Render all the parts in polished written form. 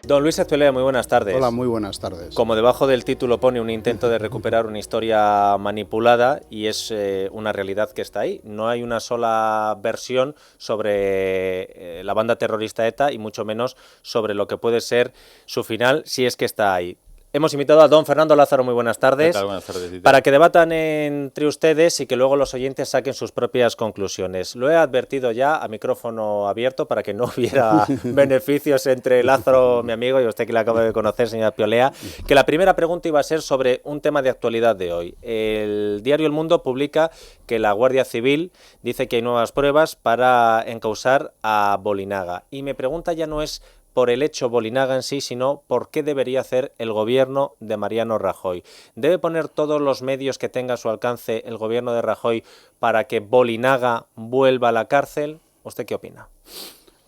Don Luis Azpelea, muy buenas tardes. Hola, muy buenas tardes. Como debajo del título pone, un intento de recuperar una historia manipulada, y es una realidad que está ahí. No hay una sola versión sobre la banda terrorista ETA y mucho menos sobre lo que puede ser su final, si es que está ahí. Hemos invitado a don Fernando Lázaro, muy buenas tardes. ¿Qué tal? Buenas tardes, para que debatan entre ustedes y que luego los oyentes saquen sus propias conclusiones. Lo he advertido ya a micrófono abierto para que no hubiera beneficios entre Lázaro, mi amigo, y usted que le acaba de conocer, señora Piolea, que la primera pregunta iba a ser sobre un tema de actualidad de hoy. El diario El Mundo publica que la Guardia Civil dice que hay nuevas pruebas para encausar a Bolinaga. Y mi pregunta ya no es por el hecho Bolinaga en sí, sino por qué debería hacer el gobierno de Mariano Rajoy. ¿Debe poner todos los medios que tenga a su alcance el gobierno de Rajoy para que Bolinaga vuelva a la cárcel? ¿Usted qué opina?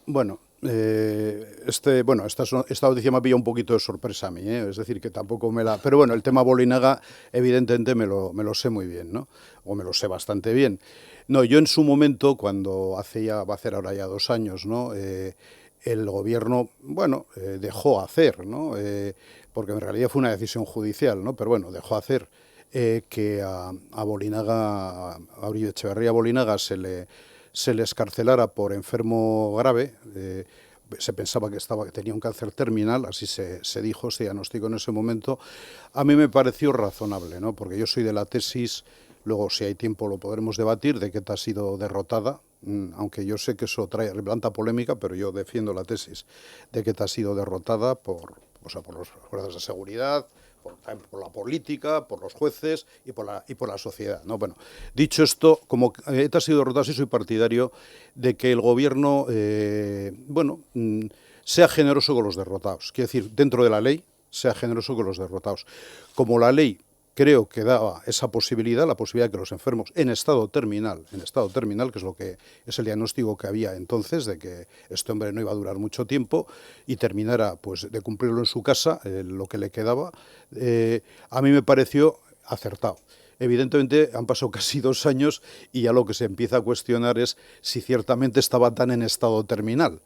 Bueno, esta noticia me ha pillado un poquito de sorpresa a mí, es decir, que tampoco me la... Pero bueno, el tema Bolinaga evidentemente me lo sé muy bien, ¿no? O me lo sé bastante bien. No, yo en su momento, cuando va a hacer ahora ya 2 años, ¿no? El gobierno, dejó hacer, ¿no? Porque en realidad fue una decisión judicial, ¿no? Pero bueno, dejó hacer que a Bolinaga, a Uribe Etxebarria Bolinaga se le excarcelara por enfermo grave. Se pensaba que tenía un cáncer terminal, así se dijo, se diagnosticó en ese momento. A mí me pareció razonable, ¿no? Porque yo soy de la tesis, luego si hay tiempo lo podremos debatir, de que ETA ha sido derrotada, aunque yo sé que eso levanta polémica, pero yo defiendo la tesis de que ETA ha sido derrotada por las fuerzas de seguridad, por la política, por los jueces y por la sociedad, ¿no? Bueno, dicho esto, como ETA ha sido derrotada, sí soy partidario de que el gobierno sea generoso con los derrotados. Quiere decir, dentro de la ley, sea generoso con los derrotados. Como la ley creo que daba esa posibilidad, la posibilidad de que los enfermos en estado terminal, que es lo que es el diagnóstico que había entonces, de que este hombre no iba a durar mucho tiempo y terminara pues de cumplirlo en su casa, lo que le quedaba, a mí me pareció acertado. Evidentemente han pasado casi 2 años y ya lo que se empieza a cuestionar es si ciertamente estaba tan en estado terminal.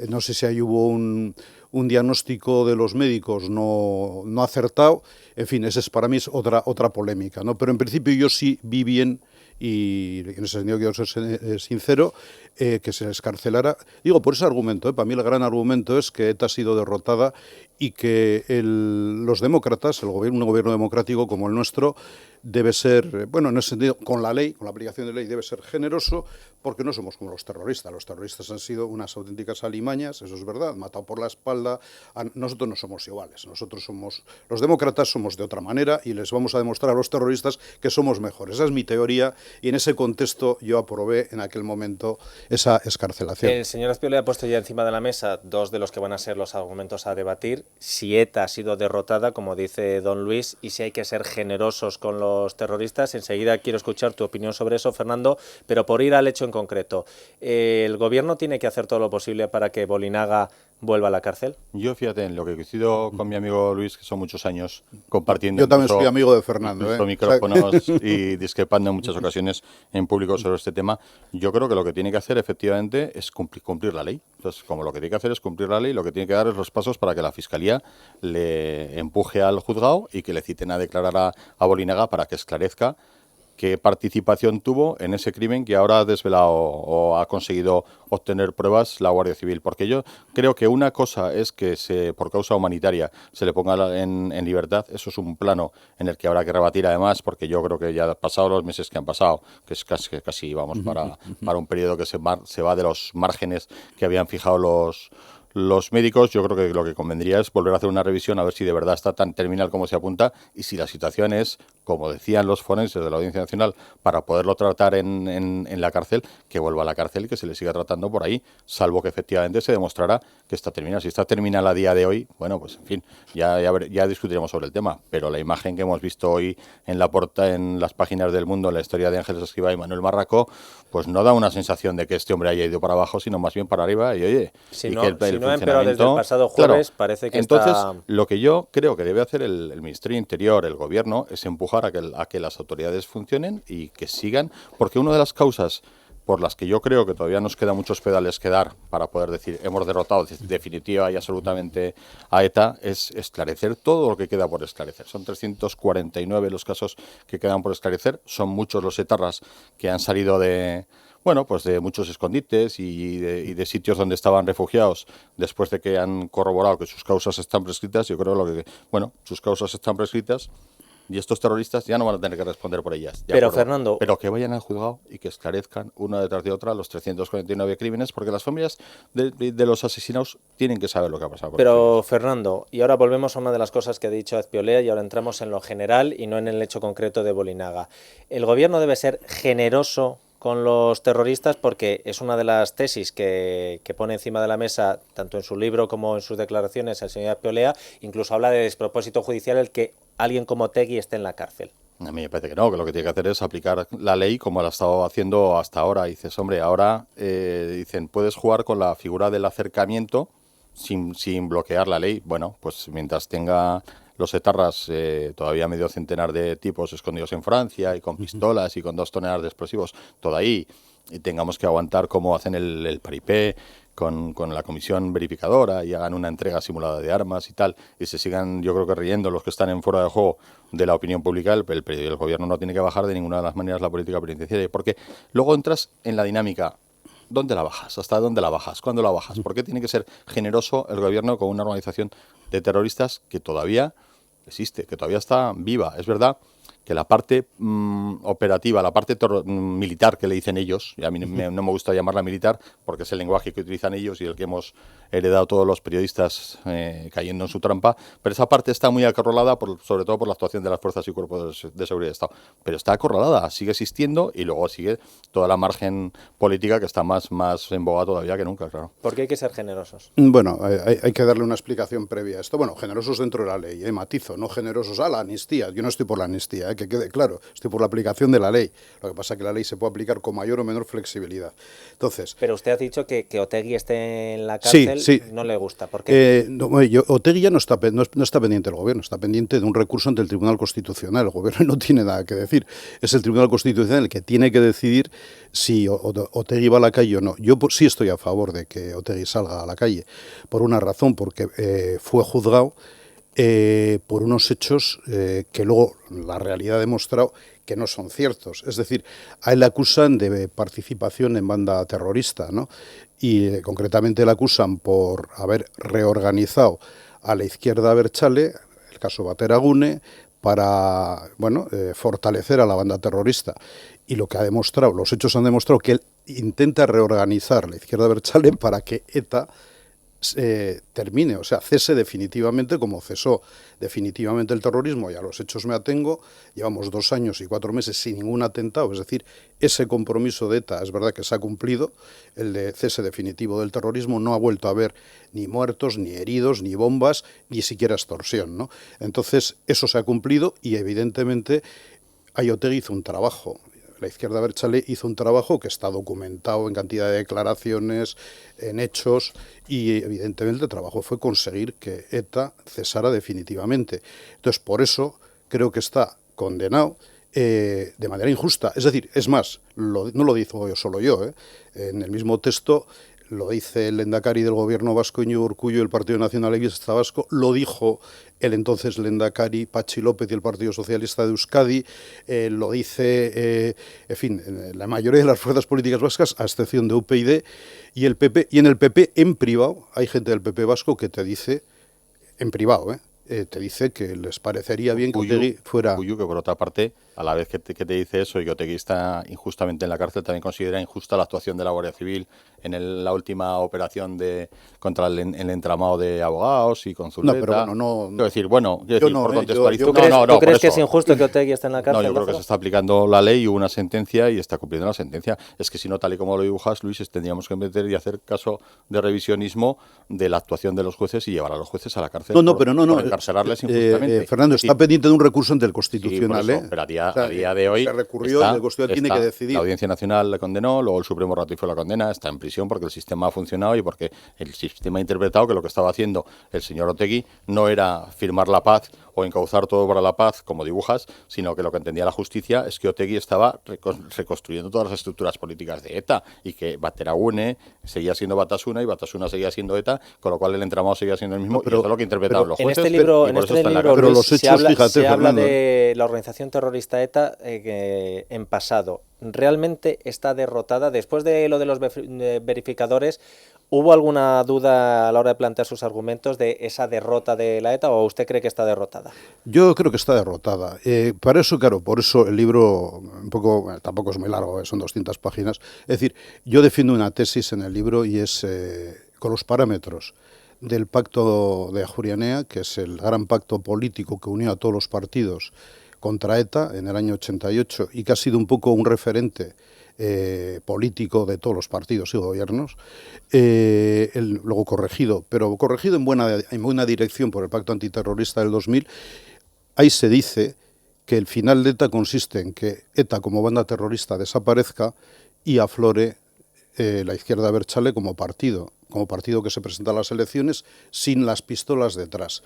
No sé si ahí hubo un diagnóstico de los médicos no acertado. En fin, esa para mí es otra polémica, ¿no? Pero en principio yo sí vi bien, y en ese sentido quiero ser sincero, que se excarcelara. Digo, por ese argumento, para mí el gran argumento es que ETA ha sido derrotada y que los demócratas, un gobierno democrático como el nuestro, debe ser, en ese sentido, con la ley, con la aplicación de la ley, debe ser generoso, porque no somos como los terroristas. Los terroristas han sido unas auténticas alimañas, eso es verdad, matado por la espalda. Nosotros no somos iguales, los demócratas somos de otra manera y les vamos a demostrar a los terroristas que somos mejores. Esa es mi teoría y en ese contexto yo aprobé en aquel momento esa excarcelación. El señor Azpillia ha puesto ya encima de la mesa 2 de los que van a ser los argumentos a debatir: si ETA ha sido derrotada, como dice don Luis, y si hay que ser generosos con los terroristas. Enseguida quiero escuchar tu opinión sobre eso, Fernando, pero por ir al hecho en concreto, ¿el gobierno tiene que hacer todo lo posible para que Bolinaga vuelva a la cárcel? Yo, fíjate, en lo que coincido con mi amigo Luis, que son muchos años compartiendo. Yo también soy amigo de Fernando, micrófonos y discrepando en muchas ocasiones en público sobre este tema. Yo creo que lo que tiene que hacer efectivamente es cumplir la ley. Entonces, como lo que tiene que hacer es cumplir la ley, lo que tiene que dar es los pasos para que la Fiscalía le empuje al juzgado y que le citen a declarar a Bolinaga para que esclarezca qué participación tuvo en ese crimen que ahora ha desvelado o ha conseguido obtener pruebas la Guardia Civil. Porque yo creo que una cosa es que por causa humanitaria se le ponga en libertad. Eso es un plano en el que habrá que rebatir, además, porque yo creo que ya pasado los meses que han pasado, que es casi vamos para un periodo que se va de los márgenes que habían fijado los médicos, yo creo que lo que convendría es volver a hacer una revisión a ver si de verdad está tan terminal como se apunta y si la situación es, como decían los forenses de la Audiencia Nacional, para poderlo tratar en la cárcel, que vuelva a la cárcel y que se le siga tratando por ahí, salvo que efectivamente se demostrará que está terminal. Si está terminal a día de hoy, bueno, pues en fin, ya discutiremos sobre el tema, pero la imagen que hemos visto hoy en las páginas del Mundo, en la historia de Ángeles Escrivá y Manuel Marracó, pues no da una sensación de que este hombre haya ido para abajo, sino más bien para arriba y oye, si no empeoró desde el pasado jueves, claro, parece que entonces, lo que yo creo que debe hacer el Ministerio de Interior, el Gobierno, es empujar a que las autoridades funcionen y que sigan, porque una de las causas por las que yo creo que todavía nos quedan muchos pedales que dar para poder decir hemos derrotado definitiva y absolutamente a ETA, es esclarecer todo lo que queda por esclarecer. Son 349 los casos que quedan por esclarecer, son muchos los etarras que han salido de muchos escondites y de sitios donde estaban refugiados después de que han corroborado que sus causas están prescritas. Yo creo sus causas están prescritas. Y estos terroristas ya no van a tener que responder por ellas. Pero, Fernando... Pero que vayan al juzgado y que esclarezcan una detrás de otra los 349 crímenes, porque las familias de los asesinados tienen que saber lo que ha pasado. Pero, Fernando, y ahora volvemos a una de las cosas que ha dicho Azpiolea y ahora entramos en lo general y no en el hecho concreto de Bolinaga. El gobierno debe ser generoso con los terroristas porque es una de las tesis que pone encima de la mesa, tanto en su libro como en sus declaraciones, el señor Azpiolea. Incluso habla de despropósito judicial el que alguien como Otegi esté en la cárcel. A mí me parece que no, que lo que tiene que hacer es aplicar la ley como la ha estado haciendo hasta ahora. Dices, hombre, ahora puedes jugar con la figura del acercamiento sin bloquear la ley. Bueno, pues mientras tenga los etarras todavía medio centenar de tipos escondidos en Francia y con pistolas y con 2 toneladas de explosivos, todo ahí, y tengamos que aguantar como hacen el paripé con la comisión verificadora y hagan una entrega simulada de armas y tal, y se sigan, yo creo que riendo los que están en fuera de juego de la opinión pública, el gobierno no tiene que bajar de ninguna de las maneras la política penitenciaria, porque luego entras en la dinámica. ¿Dónde la bajas? ¿Hasta dónde la bajas? ¿Cuándo la bajas? ¿Por qué tiene que ser generoso el gobierno con una organización de terroristas que todavía existe, que todavía está viva? Es verdad que la parte operativa, la parte militar que le dicen ellos, y a mí no me gusta llamarla militar porque es el lenguaje que utilizan ellos y el que hemos heredado todos los periodistas cayendo en su trampa, pero esa parte está muy acorralada, sobre todo por la actuación de las fuerzas y cuerpos de seguridad de Estado. Pero está acorralada, sigue existiendo y luego sigue toda la margen política que está más en boga todavía que nunca, claro. ¿Por qué hay que ser generosos? Bueno, hay que darle una explicación previa a esto. Bueno, generosos dentro de la ley, matizo, no generosos a la amnistía. Yo no estoy por la amnistía, que quede claro, estoy por la aplicación de la ley. Lo que pasa es que la ley se puede aplicar con mayor o menor flexibilidad. Entonces, pero usted ha dicho que Otegi esté en la cárcel, sí. No le gusta. ¿Por qué? Otegi ya no está pendiente del gobierno, está pendiente de un recurso ante el Tribunal Constitucional. El gobierno no tiene nada que decir. Es el Tribunal Constitucional el que tiene que decidir si Otegi va a la calle o no. Yo sí estoy a favor de que Otegi salga a la calle, por una razón, porque fue juzgado por unos hechos que luego la realidad ha demostrado que no son ciertos. Es decir, a él le acusan de participación en banda terrorista, ¿no? Y concretamente le acusan por haber reorganizado a la izquierda abertzale, el caso Bateragune, para fortalecer a la banda terrorista. Y lo que ha demostrado, los hechos han demostrado que él intenta reorganizar la izquierda abertzale para que ETA termine, o sea, cese definitivamente, como cesó definitivamente el terrorismo, y a los hechos me atengo. Llevamos 2 años y 4 meses sin ningún atentado, es decir, ese compromiso de ETA es verdad que se ha cumplido, el de cese definitivo del terrorismo, no ha vuelto a haber ni muertos, ni heridos, ni bombas, ni siquiera extorsión, ¿no? Entonces, eso se ha cumplido y evidentemente Otegi hizo un trabajo. La izquierda abertzale hizo un trabajo que está documentado en cantidad de declaraciones, en hechos, y evidentemente el trabajo fue conseguir que ETA cesara definitivamente. Entonces, por eso creo que está condenado de manera injusta. Es decir, es más, no lo digo solo yo, en el mismo texto lo dice el lehendakari del gobierno vasco, Iñigo Urkullu, del Partido Nacionalista Vasco, lo dijo el entonces lehendakari Patxi López y el Partido Socialista de Euskadi, lo dice, la mayoría de las fuerzas políticas vascas, a excepción de UPyD y el PP. Y en el PP, en privado, hay gente del PP vasco que te dice, en privado, te dice que les parecería bien que Otegi fuera... Urkullu, que por otra parte, a la vez que te dice eso y que Otegi está injustamente en la cárcel, también considera injusta la actuación de la Guardia Civil en la última operación contra el entramado de abogados y consulta. No, pero bueno, no... Quiero decir, por contextualizar... ¿Tú crees que es injusto que Otegi esté en la cárcel? No, yo creo que se está aplicando la ley, hubo una sentencia y está cumpliendo la sentencia. Es que si no, tal y como lo dibujas, Luis, tendríamos que meter y hacer caso de revisionismo de la actuación de los jueces y llevar a los jueces a la cárcel. Pero no. Encarcelarles injustamente. Fernando, está pendiente de un recurso ante el Constitucional. Sí, pero a día de hoy se recurrió y el Constitucional tiene que decidir. La Audiencia Nacional la condenó, luego el Supremo ratificó la condena, está en prisión porque el sistema ha funcionado y porque el sistema ha interpretado que lo que estaba haciendo el señor Otegi no era firmar la paz o encauzar todo para la paz, como dibujas, sino que lo que entendía la justicia es que Otegi estaba reconstruyendo todas las estructuras políticas de ETA y que Bateragune seguía siendo Batasuna y Batasuna seguía siendo ETA, con lo cual el entramado seguía siendo el mismo, y eso es lo que interpretaron los jueces. En este libro, pero los Luis, hechos, fíjate, se habla Fernando, de la organización terrorista ETA en pasado. ¿Realmente está derrotada? Después de lo de los verificadores, ¿hubo alguna duda a la hora de plantear sus argumentos de esa derrota de la ETA o usted cree que está derrotada? Yo creo que está derrotada. Para eso, claro, por eso el libro un poco, tampoco es muy largo, son 200 páginas. Es decir, yo defiendo una tesis en el libro y es con los parámetros del pacto de Ajuria-Enea, que es el gran pacto político que unió a todos los partidos contra ETA en el año 88 y que ha sido un poco un referente político de todos los partidos y gobiernos, luego corregido, pero corregido en buena dirección por el pacto antiterrorista del 2000. Ahí se dice que el final de ETA consiste en que ETA como banda terrorista desaparezca y aflore la izquierda abertzale como partido que se presenta a las elecciones sin las pistolas detrás.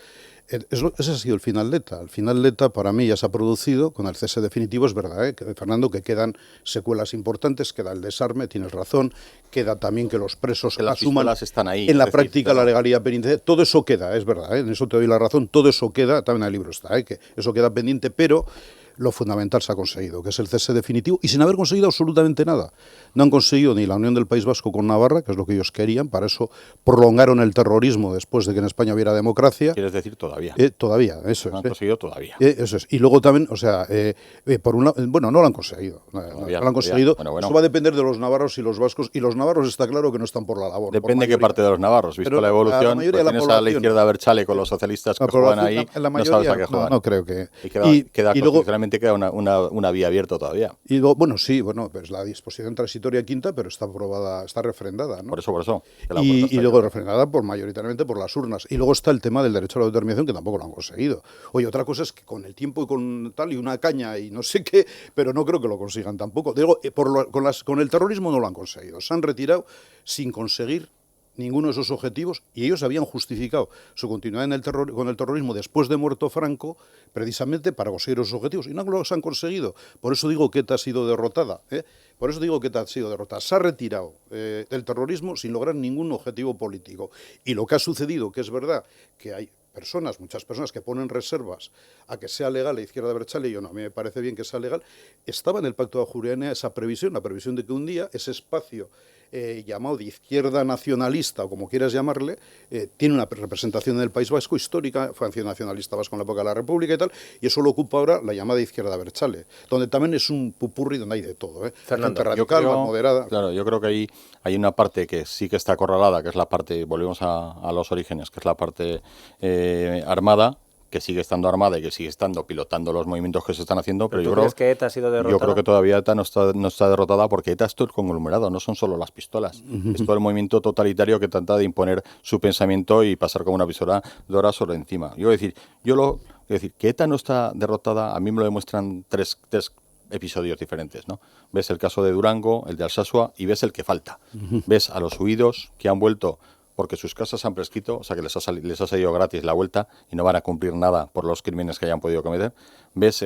Ese ha sido el final de ETA. El final de ETA para mí ya se ha producido con el cese definitivo, es verdad, Fernando, que quedan secuelas importantes, queda el desarme, tienes razón, queda también que los presos que las asuman están ahí, en la práctica la legalidad penitenciaria. Todo eso queda, es verdad, en eso te doy la razón, todo eso queda, también en el libro está, que eso queda pendiente, pero lo fundamental se ha conseguido, que es el cese definitivo, y sin haber conseguido absolutamente nada. No han conseguido ni la unión del País Vasco con Navarra, que es lo que ellos querían, para eso prolongaron el terrorismo después de que en España hubiera democracia. ¿Quieres decir todavía? Todavía, eso no es. Han conseguido todavía. Eso es. Y luego también, o sea, por un lado, bueno, no lo han conseguido. No lo han conseguido. Bueno. Eso va a depender de los navarros y los vascos, y los navarros está claro que no están por la labor. Depende qué parte de los navarros, visto la evolución, pues tienes a la izquierda abertzale con los socialistas que juegan ahí, no sabes a qué juegan. No creo que... Y constitucionalmente queda una vía abierta todavía. Y luego, pues la disposición transitoria quinta, pero está aprobada, está refrendada, ¿no? Por eso. Y luego refrendada mayoritariamente por las urnas. Y luego está el tema del derecho a la autodeterminación, que tampoco lo han conseguido. Oye, otra cosa es que con el tiempo y con tal y una caña y no sé qué, pero no creo que lo consigan tampoco. Digo, con el terrorismo no lo han conseguido. Se han retirado sin conseguir ninguno de esos objetivos, y ellos habían justificado su continuidad con el terrorismo después de muerto Franco, precisamente para conseguir esos objetivos, y no los han conseguido. Por eso digo que ETA ha sido derrotada. Por eso digo que ETA ha sido derrotada. Se ha retirado del terrorismo sin lograr ningún objetivo político. Y lo que ha sucedido, que es verdad, que hay muchas personas que ponen reservas a que sea legal la izquierda abertzale, y yo no, a mí me parece bien que sea legal, estaba en el pacto de Ajuria-Enea esa previsión, la previsión de que un día ese espacio llamado de izquierda nacionalista, o como quieras llamarle, tiene una representación en el País Vasco histórica, fue nacionalista vasco en la época de la República y tal, y eso lo ocupa ahora la llamada izquierda abertzale, donde también es un pupurri donde hay de todo, Fernando, gente radical, más moderada. Claro, yo creo que ahí hay una parte que sí que está acorralada, que es la parte, volvemos a los orígenes, que es la parte armada, que sigue estando armada y que sigue estando pilotando los movimientos que se están haciendo, pero yo creo que ETA ha sido derrotada. Yo creo que todavía ETA no está derrotada, porque ETA es todo el conglomerado, no son solo las pistolas, es todo el movimiento totalitario que trata de imponer su pensamiento y pasar como una visora de oro sobre encima. Decir que ETA no está derrotada, a mí me lo demuestran tres episodios diferentes, ¿no? Ves el caso de Durango, el de Alsasua, y ves el que falta. Ves a los huidos que han vuelto porque sus casas han prescrito, o sea que les ha salido gratis la vuelta y no van a cumplir nada por los crímenes que hayan podido cometer. Ves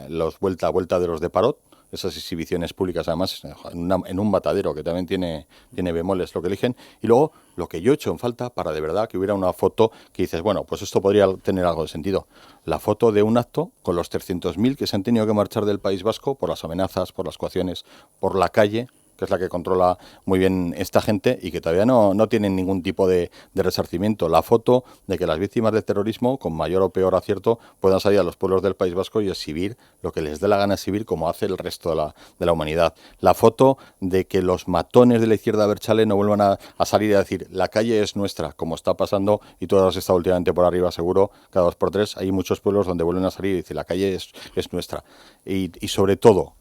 los vuelta de los de Parot, esas exhibiciones públicas, además en un matadero, que también tiene bemoles lo que eligen. Y luego, lo que yo he hecho en falta para de verdad que hubiera una foto que dices, bueno, pues esto podría tener algo de sentido. La foto de un acto con los 300.000 que se han tenido que marchar del País Vasco por las amenazas, por las coacciones, por la calle, que es la que controla muy bien esta gente y que todavía no tienen ningún tipo de resarcimiento. La foto de que las víctimas del terrorismo, con mayor o peor acierto, puedan salir a los pueblos del País Vasco y exhibir lo que les dé la gana exhibir, como hace el resto de la humanidad. La foto de que los matones de la izquierda abertzale no vuelvan a salir a decir la calle es nuestra, como está pasando, y tú has estado últimamente por arriba seguro, cada 2 por 3, hay muchos pueblos donde vuelven a salir y decir la calle es nuestra. Y sobre todo,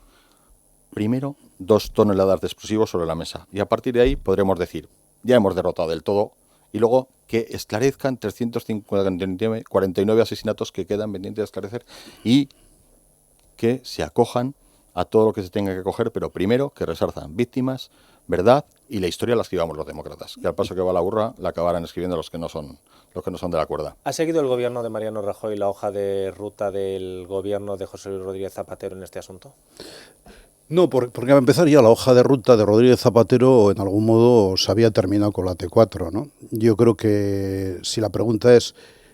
primero, 2 toneladas de explosivos sobre la mesa. Y a partir de ahí podremos decir, ya hemos derrotado del todo. Y luego que esclarezcan 349 asesinatos que quedan pendientes de esclarecer y que se acojan a todo lo que se tenga que coger, pero primero que resarzan víctimas, verdad y la historia la escribamos los demócratas, que al paso que va la burra la acabarán escribiendo los que no son de la cuerda. ¿Ha seguido el gobierno de Mariano Rajoy la hoja de ruta del gobierno de José Luis Rodríguez Zapatero en este asunto? No, porque a empezar ya la hoja de ruta de Rodríguez Zapatero en algún modo se había terminado con la T4, ¿no? Yo creo que si la pregunta es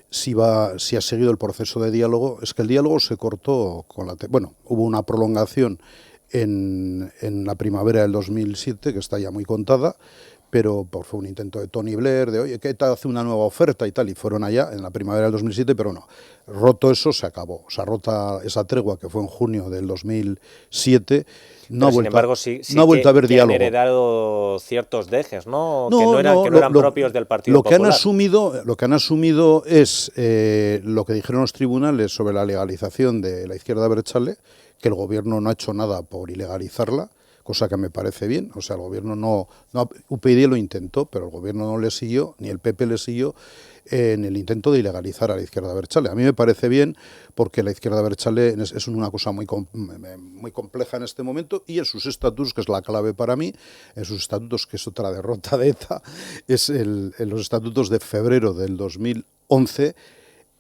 si ha seguido el proceso de diálogo, es que el diálogo se cortó con la T4. Bueno, hubo una prolongación en la primavera del 2007, que está ya muy contada, pero fue un intento de Tony Blair, de oye, ¿qué tal hace una nueva oferta y tal? Y fueron allá en la primavera del 2007, pero no. Roto eso, se acabó. O sea, rota esa tregua que fue en junio del 2007, no ha vuelto a haber diálogo. Han heredado ciertos dejes, ¿no? Que no eran propios del Partido Popular. Lo que han asumido es lo que dijeron los tribunales sobre la legalización de la izquierda abertzale, que el gobierno no ha hecho nada por ilegalizarla, cosa que me parece bien. O sea, el gobierno UPyD lo intentó, pero el gobierno no le siguió, ni el PP le siguió en el intento de ilegalizar a la izquierda abertzale. A mí me parece bien porque la izquierda abertzale es una cosa muy compleja en este momento, y en sus estatutos, que es la clave para mí, en sus estatutos, que es otra derrota de ETA, en los estatutos de febrero del 2011,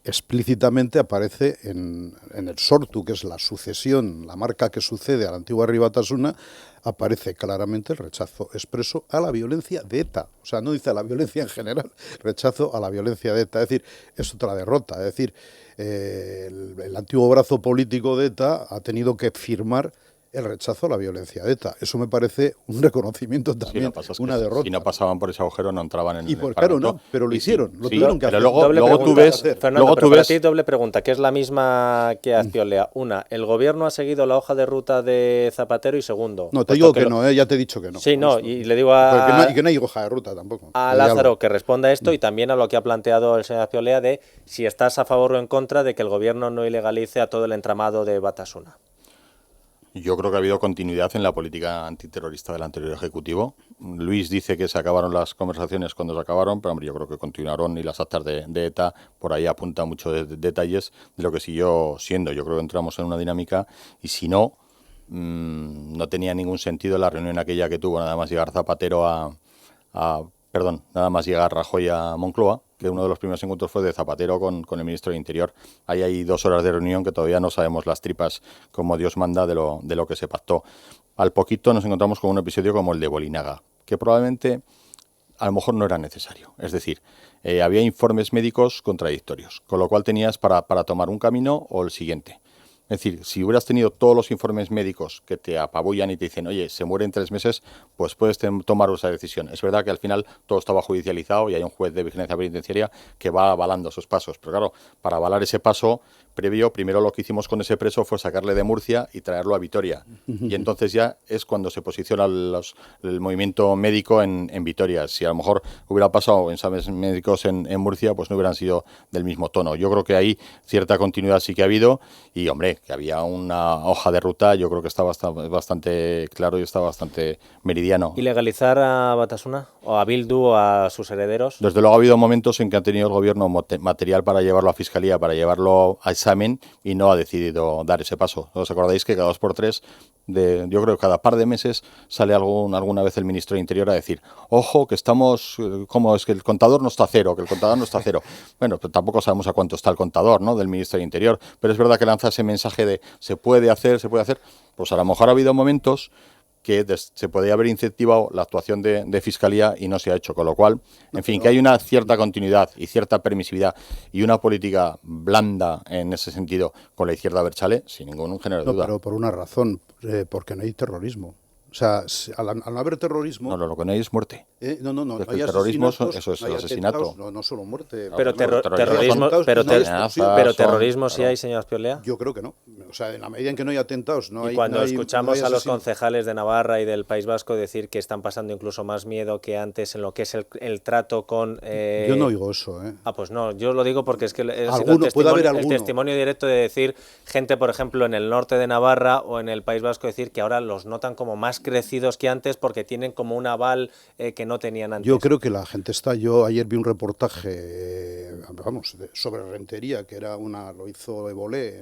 explícitamente aparece en el Sortu, que es la sucesión, la marca que sucede a la antigua Herri Batasuna, aparece claramente el rechazo expreso a la violencia de ETA. O sea, no dice a la violencia en general, rechazo a la violencia de ETA. Es decir, es otra derrota. Es decir, el antiguo brazo político de ETA ha tenido que firmar el rechazo a la violencia de ETA. Eso me parece un reconocimiento también, una derrota. Si no pasaban por ese agujero no entraban en el claro, no, pero lo hicieron, lo tuvieron que hacer. Luego tú ves... Fernando, pero para ti doble pregunta, que es la misma que Azpiolea. Una, ¿el gobierno ha seguido la hoja de ruta de Zapatero? Y segundo... No, te digo que no, ya te he dicho que no. Sí, no, y le digo a... Y que no hay hoja de ruta tampoco. A Lázaro que responda a esto, y también a lo que ha planteado el señor Azpiolea de si estás a favor o en contra de que el gobierno no ilegalice a todo el entramado de Batasuna. Yo creo que ha habido continuidad en la política antiterrorista del anterior Ejecutivo. Luis dice que se acabaron las conversaciones cuando se acabaron, pero hombre, yo creo que continuaron, y las actas de ETA por ahí apuntan muchos detalles de lo que siguió siendo. Yo creo que entramos en una dinámica, y si no, no tenía ningún sentido la reunión aquella que tuvo nada más llegar Zapatero nada más llegar Rajoy a Moncloa, que uno de los primeros encuentros fue de Zapatero con el ministro de Interior. Ahí hay 2 horas de reunión que todavía no sabemos las tripas como Dios manda de lo que se pactó. Al poquito nos encontramos con un episodio como el de Bolinaga, que probablemente a lo mejor no era necesario. Es decir, había informes médicos contradictorios, con lo cual tenías para tomar un camino o el siguiente. Es decir, si hubieras tenido todos los informes médicos que te apabullan y te dicen, oye, se muere en 3 meses, pues puedes tomar esa decisión. Es verdad que al final todo estaba judicializado y hay un juez de vigilancia penitenciaria que va avalando esos pasos. Pero claro, para avalar ese paso primero lo que hicimos con ese preso fue sacarle de Murcia y traerlo a Vitoria. Y entonces ya es cuando se posiciona el movimiento médico en Vitoria. Si a lo mejor hubiera pasado exámenes médicos en Murcia, pues no hubieran sido del mismo tono. Yo creo que ahí cierta continuidad sí que ha habido, y hombre, que había una hoja de ruta, yo creo que está bastante claro y está bastante meridiano. ¿Y legalizar a Batasuna o a Bildu o a sus herederos? Desde luego ha habido momentos en que ha tenido el gobierno material para llevarlo a Fiscalía, para llevarlo a examen, y no ha decidido dar ese paso. ¿Os acordáis que cada 2 por 3, yo creo que cada par de meses sale alguna vez el ministro de Interior a decir, ojo, que estamos, ¿cómo es que el contador no está a cero? Que el contador no está a cero. Bueno, pues tampoco sabemos a cuánto está el contador, ¿no?, del ministro de Interior, pero es verdad que lanza ese mensaje de se puede hacer. Pues a lo mejor ha habido momentos que se podría haber incentivado la actuación de Fiscalía y no se ha hecho, con lo cual, en fin, que hay una cierta continuidad y cierta permisividad y una política blanda en ese sentido con la izquierda abertzale, sin ningún género de duda. Pero por una razón, porque no hay terrorismo. O sea, al no haber terrorismo... No, lo que no hay es muerte. No. El terrorismo, eso es el asesinato. No solo muerte. Pero terrorismo sí hay, señor Azpiolea. Yo creo que no. O sea, en la medida en que no hay atentados, no hay... Y cuando escuchamos a los concejales de Navarra y del País Vasco decir que están pasando incluso más miedo que antes en lo que es el trato con... Yo no oigo eso, pues no, yo lo digo porque es que el testimonio directo de decir gente, por ejemplo, en el norte de Navarra o en el País Vasco, decir que ahora los notan como más crecidos que antes porque tienen como un aval que no tenían antes. Yo creo que la gente está... Yo ayer vi un reportaje, sobre Rentería, que era lo hizo Evolé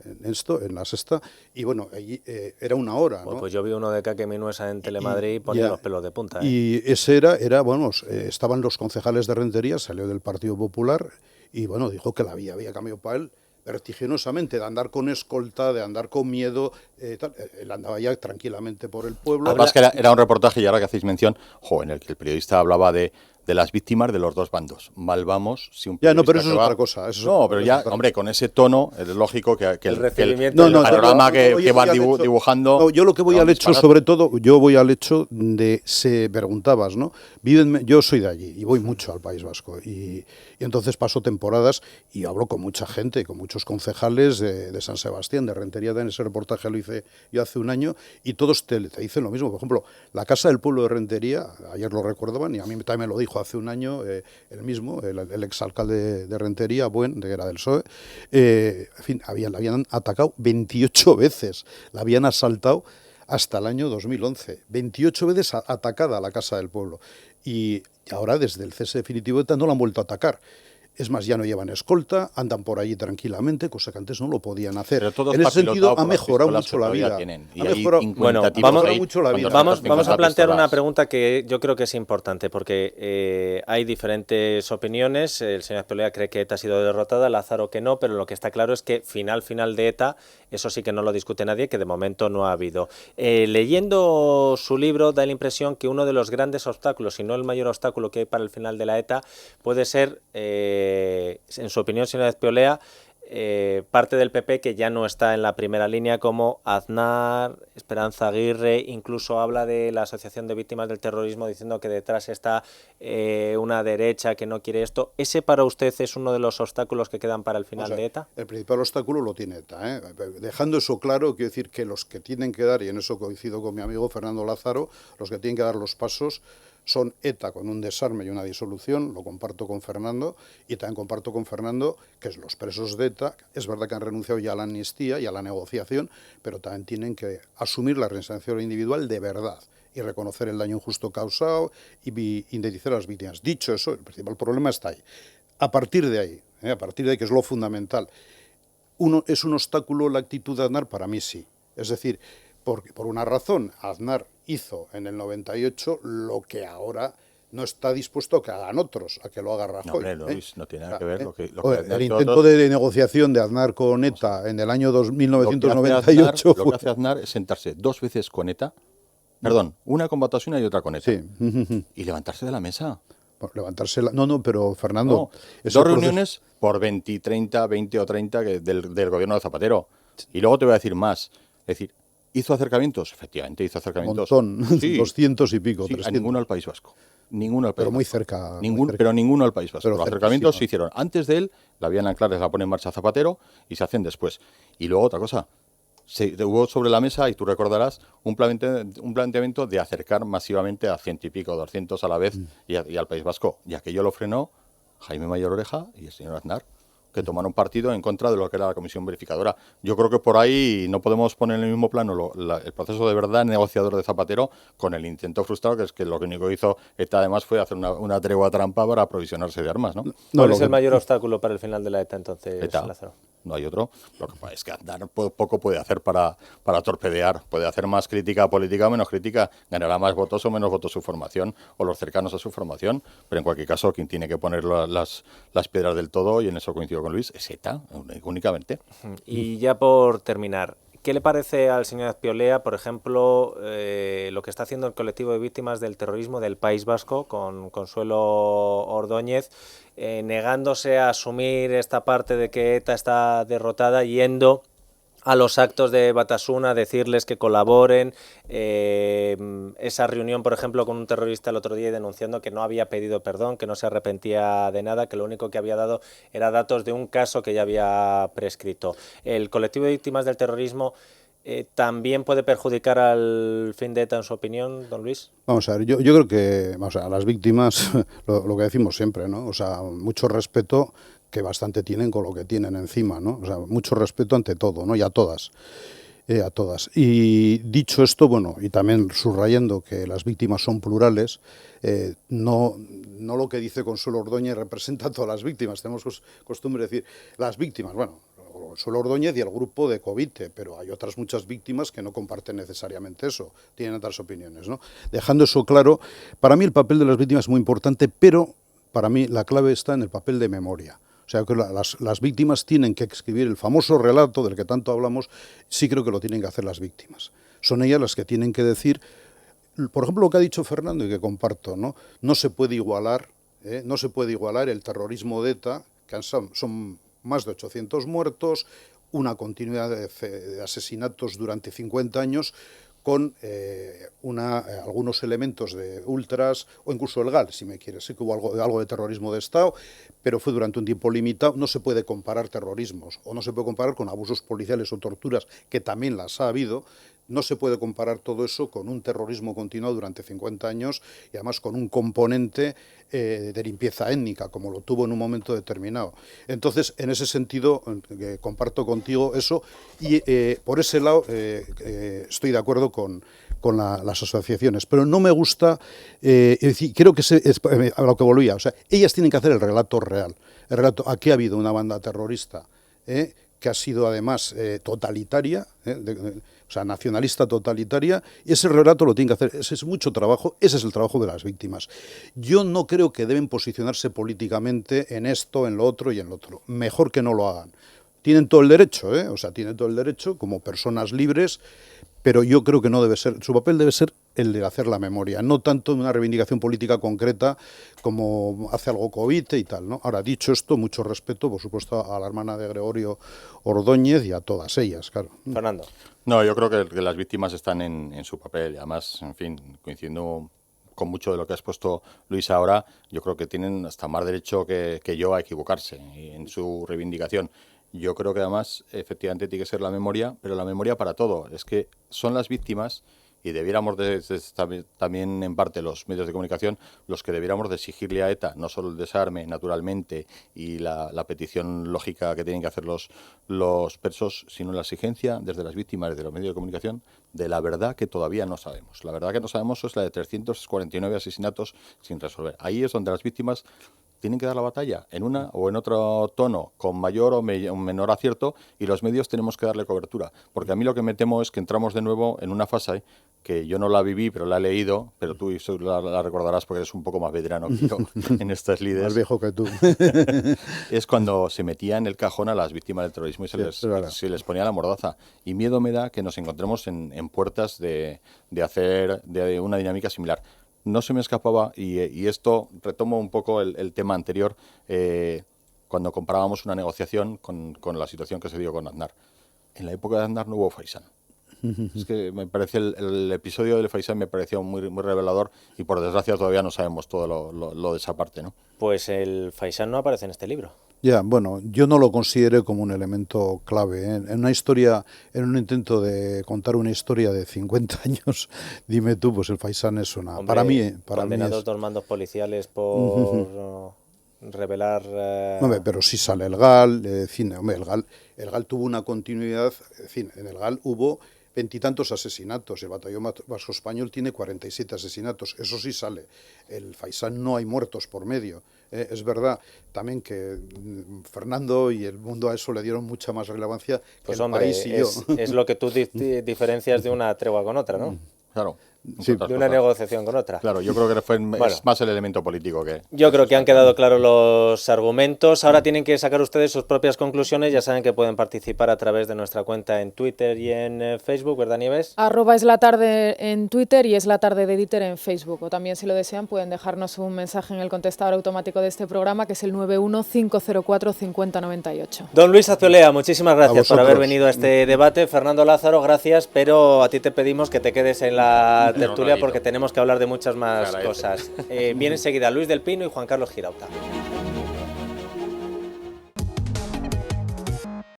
en la Sexta, y bueno, allí era una hora, ¿no? Bueno, pues yo vi uno de Caque Minuesa en Telemadrid y ponía los pelos de punta. Y ese era bueno, estaban los concejales de Rentería, salió del Partido Popular, y bueno, dijo que la vía había cambiado para él vertiginosamente, de andar con escolta, de andar con miedo, tal. Él andaba ya tranquilamente por el pueblo. Además que era un reportaje, y ahora que hacéis mención, en el que el periodista hablaba de las víctimas de los dos bandos. Mal vamos si un Ya, no, pero periodista eso es se va- otra cosa. No, pero ya, hombre, con ese tono, es lógico que El el recibimiento panorama pero, que vas voy al hecho. dibujando... No, yo lo que voy era un al hecho, disparate. sobre todo, yo voy al hecho de, se preguntabas, ¿no? Yo soy de allí y voy mucho al País Vasco, y entonces paso temporadas y hablo con mucha gente, con muchos concejales de San Sebastián, de Rentería. En ese reportaje lo hice yo hace un año, y todos te dicen lo mismo. Por ejemplo, la Casa del Pueblo de Rentería, ayer lo recordaban, y a mí también me lo dijo hace un año el mismo, el exalcalde de Rentería, que era del PSOE, en fin, la habían atacado 28 veces, la habían asaltado hasta el año 2011, 28 veces atacada la Casa del Pueblo, y ahora desde el cese definitivo de ETA no la han vuelto a atacar. Es más, ya no llevan escolta, andan por allí tranquilamente, cosa que antes no lo podían hacer. Pero todo En ese está pilotado sentido, ha por las mejorado pistolas mucho que la todavía vida. tienen. Y Ha hay mejorado, 50 Bueno, tipos vamos- ahí mucho la con vida. 250 Vamos a plantear una pistolas. pregunta que yo creo que es importante, porque hay diferentes opiniones. El señor Azpilcueta cree que ETA ha sido derrotada, Lázaro que no, pero lo que está claro es que final de ETA, eso sí que no lo discute nadie, que de momento no ha habido. Leyendo su libro da la impresión que uno de los grandes obstáculos, si no el mayor obstáculo que hay para el final de la ETA, puede ser, en su opinión, señor Azpilcueta, parte del PP que ya no está en la primera línea, como Aznar, Esperanza Aguirre, incluso habla de la Asociación de Víctimas del Terrorismo diciendo que detrás está una derecha que no quiere esto. ¿Ese para usted es uno de los obstáculos que quedan para el final de ETA? El principal obstáculo lo tiene ETA, ¿eh? Dejando eso claro, quiero decir que los que tienen que dar, y en eso coincido con mi amigo Fernando Lázaro, los que tienen que dar los pasos son ETA con un desarme y una disolución, lo comparto con Fernando, y también comparto con Fernando que es los presos de ETA, es verdad que han renunciado ya a la amnistía y a la negociación, pero también tienen que asumir la reinserción individual de verdad y reconocer el daño injusto causado y indemnizar a las víctimas. Dicho eso, el principal problema está ahí. A partir de ahí, que es lo fundamental, ¿es un obstáculo la actitud de Aznar? Para mí sí. Es decir, por una razón, Aznar hizo en el 98 lo que ahora no está dispuesto a que hagan otros, a que lo haga Rajoy. No, hombre, Luis, no tiene nada que ver. El intento de negociación de Aznar con ETA en el año 1998 Lo que hace Aznar es sentarse 2 veces con ETA, perdón, una con Batasuna y otra con ETA, sí. y levantarse de la mesa. Levantarse no, pero Fernando... No, 2 reuniones por 20 o 30 del gobierno de Zapatero. Y luego te voy a decir más. Es decir, ¿hizo acercamientos? Efectivamente, hizo acercamientos. Un montón, Sí. 200 y pico, Sí, 300. a ninguno al País Vasco. Ninguno al País Pero muy Vasco. cerca. Pero ninguno al País Vasco. Pero Los acercamientos cerquísima. se hicieron antes de él, la vían anclares la pone en marcha Zapatero y se hacen después. Y luego otra cosa, hubo sobre la mesa, y tú recordarás, un planteamiento de acercar masivamente a 100 y pico, 200 a la vez y al País Vasco. Y aquello lo frenó Jaime Mayor Oreja y el señor Aznar, que tomaron partido en contra de lo que era la comisión verificadora. Yo creo que por ahí no podemos poner en el mismo plano el proceso de verdad negociador de Zapatero con el intento frustrado, que es que lo único que hizo ETA además fue hacer una tregua trampa para aprovisionarse de armas, ¿no? ¿Cuál es el mayor obstáculo para el final de la ETA entonces, ETA. Lázaro? No hay otro. Lo que pasa es que Aznar poco puede hacer para torpedear. Puede hacer más crítica política o menos crítica. Ganará más votos o menos votos su formación o los cercanos a su formación. Pero en cualquier caso, quien tiene que poner las piedras del todo, y en eso coincido con Luis, es ETA, únicamente. Y ya por terminar, ¿qué le parece al señor Azpilcueta, por ejemplo, lo que está haciendo el colectivo de víctimas del terrorismo del País Vasco con Consuelo Ordóñez, negándose a asumir esta parte de que ETA está derrotada, yendo a los actos de Batasuna a decirles que colaboren, esa reunión, por ejemplo, con un terrorista el otro día, denunciando que no había pedido perdón, que no se arrepentía de nada, que lo único que había dado era datos de un caso que ya había prescrito? ¿El colectivo de víctimas del terrorismo también puede perjudicar al fin de ETA, en su opinión, don Luis? Vamos a ver, yo creo que a las víctimas, lo que decimos siempre, ¿no? O sea, mucho respeto, que bastante tienen con lo que tienen encima, ¿no? O sea, mucho respeto ante todo, ¿no? Y a todas. A todas. Y dicho esto, bueno, y también subrayando que las víctimas son plurales, no lo que dice Consuelo Ordóñez representa a todas las víctimas. Tenemos costumbre de decir las víctimas, bueno, Consuelo Ordóñez y el grupo de Covite, pero hay otras muchas víctimas que no comparten necesariamente eso, tienen otras opiniones, ¿no? Dejando eso claro, para mí el papel de las víctimas es muy importante, pero para mí la clave está en el papel de memoria. O sea, que las víctimas tienen que escribir el famoso relato del que tanto hablamos, sí creo que lo tienen que hacer las víctimas. Son ellas las que tienen que decir, por ejemplo, lo que ha dicho Fernando y que comparto, ¿no? No se puede igualar el terrorismo de ETA, que son más de 800 muertos, una continuidad de asesinatos durante 50 años, con algunos elementos de ultras, o incluso el GAL, si me quieres. Sí que hubo algo de terrorismo de Estado, pero fue durante un tiempo limitado. No se puede comparar terrorismos, o no se puede comparar con abusos policiales o torturas, que también las ha habido. No se puede comparar todo eso con un terrorismo continuado durante 50 años y además con un componente de limpieza étnica, como lo tuvo en un momento determinado. Entonces, en ese sentido, comparto contigo eso y por ese lado estoy de acuerdo con las asociaciones, pero no me gusta, es decir, creo que es a lo que volvía, o sea, ellas tienen que hacer el relato real, el relato, aquí ha habido una banda terrorista que ha sido además totalitaria, o sea, nacionalista totalitaria, y ese relato lo tienen que hacer, ese es mucho trabajo, ese es el trabajo de las víctimas. Yo no creo que deben posicionarse políticamente en esto, en lo otro y en lo otro, mejor que no lo hagan. Tienen todo el derecho, o sea, tienen todo el derecho como personas libres, pero yo creo que no debe ser, su papel debe ser el de hacer la memoria, no tanto una reivindicación política concreta como hace algo Covite y tal, ¿no? Ahora, dicho esto, mucho respeto, por supuesto, a la hermana de Gregorio Ordóñez y a todas ellas, claro. Fernando. No, yo creo que las víctimas están en su papel, y además, en fin, coincidiendo con mucho de lo que has puesto, Luis, ahora, yo creo que tienen hasta más derecho que yo a equivocarse en su reivindicación. Yo creo que además, efectivamente, tiene que ser la memoria, pero la memoria para todo. Es que son las víctimas, y debiéramos también en parte los medios de comunicación, los que debiéramos de exigirle a ETA, no solo el desarme, naturalmente, y la petición lógica que tienen que hacer los presos, sino la exigencia desde las víctimas, desde los medios de comunicación, de la verdad que todavía no sabemos. La verdad que no sabemos es la de 349 asesinatos sin resolver. Ahí es donde las víctimas tienen que dar la batalla en una o en otro tono, con mayor o menor acierto, y los medios tenemos que darle cobertura. Porque a mí lo que me temo es que entramos de nuevo en una fase que yo no la viví, pero la he leído, pero tú la recordarás porque eres un poco más veterano que yo en estas lides. Más viejo que tú. Es cuando se metía en el cajón a las víctimas del terrorismo y se les ponía la mordaza. Y miedo me da que nos encontremos en puertas de hacer de una dinámica similar. No se me escapaba, y esto retomo un poco el tema anterior, cuando comparábamos una negociación con la situación que se dio con Aznar. En la época de Aznar no hubo Faisán. Es que me parece el episodio del Faisán me pareció muy, muy revelador, y por desgracia todavía no sabemos todo lo de esa parte, ¿no? Pues el Faisán no aparece en este libro. Ya, bueno, yo no lo consideré como un elemento clave. En una historia, en un intento de contar una historia de 50 años, dime tú, pues el Faisán es una... Hombre, para mí es... condenados dos mandos policiales por revelar... Hombre, pero sí sale el GAL, hombre, el GAL tuvo una continuidad, en el GAL hubo 20 y tantos asesinatos, el batallón vasco español tiene 47 asesinatos, eso sí sale. El Faisán no hay muertos por medio. Es verdad también que Fernando y el mundo a eso le dieron mucha más relevancia que pues el hombre, país y yo. Es lo que tú diferencias de una tregua con otra, ¿no? Claro. Sí, de una negociación con otra. Claro, yo creo que es más el elemento político que... Yo creo que han quedado claros los argumentos. Ahora tienen que sacar ustedes sus propias conclusiones. Ya saben que pueden participar a través de nuestra cuenta en Twitter y en Facebook, ¿verdad, Nieves? @eslatarde en Twitter y eslatarde de Dieter en Facebook. O también, si lo desean, pueden dejarnos un mensaje en el contestador automático de este programa, que es el 915045098. Don Luis Azpiolea, muchísimas gracias por haber venido a este debate. Fernando Lázaro, gracias, pero a ti te pedimos que te quedes en la tertulia porque tenemos que hablar de muchas más cosas. Viene enseguida Luis del Pino y Juan Carlos Girauta.